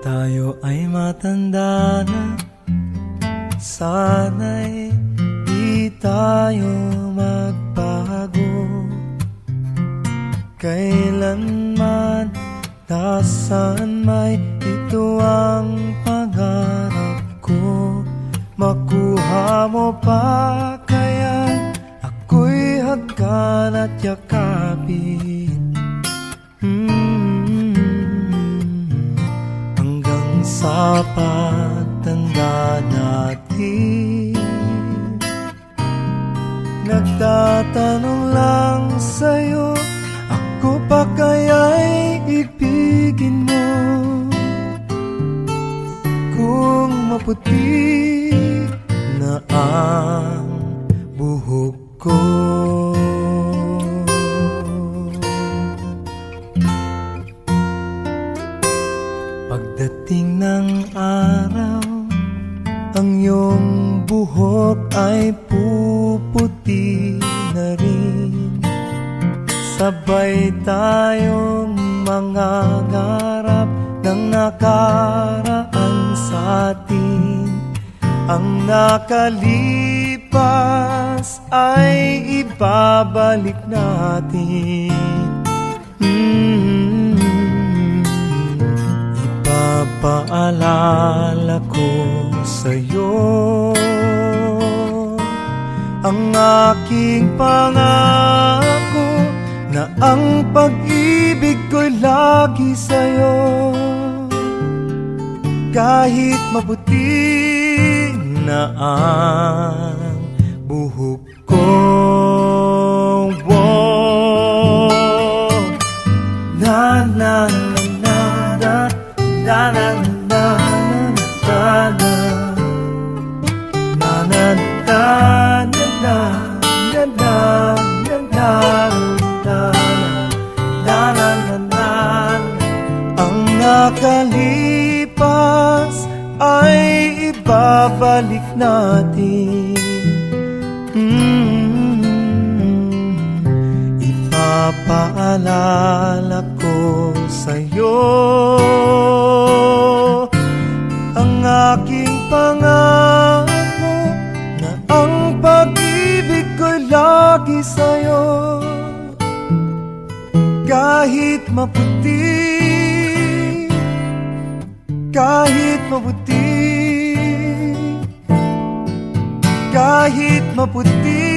tayo ay matanda na, sana'y di tayo magbago. Kailanman, nasaan may ito ang pangarap ko. Makuha mo pa kaya ako'y hagkan at yakapin, hanggang sa pagtanda natin. Nagtatanong lang sa'yo, ako pa kaya'y ibigin mo? Kung maputi na ang buhok ko. Pagdating ng araw, ang iyong buhok ay puputi na rin. Sabay tayong mangangarap ng nakaraan sa atin. Ang nakalipas ay ibabalik natin. Ipapaalala ko sa'yo ang aking pangako, na ang pag-ibig ko'y lagi sa'yo. Kahit maputi na ang buhok ko, na na na na na na na na na na na na. Ang nakalipas ay ibabalik natin. Ipapaalala ko sa'yo ang aking pangako, na ang pag-ibig ko'y lagi sa'yo. Kahit maputi, kahit maputi, kahit maputi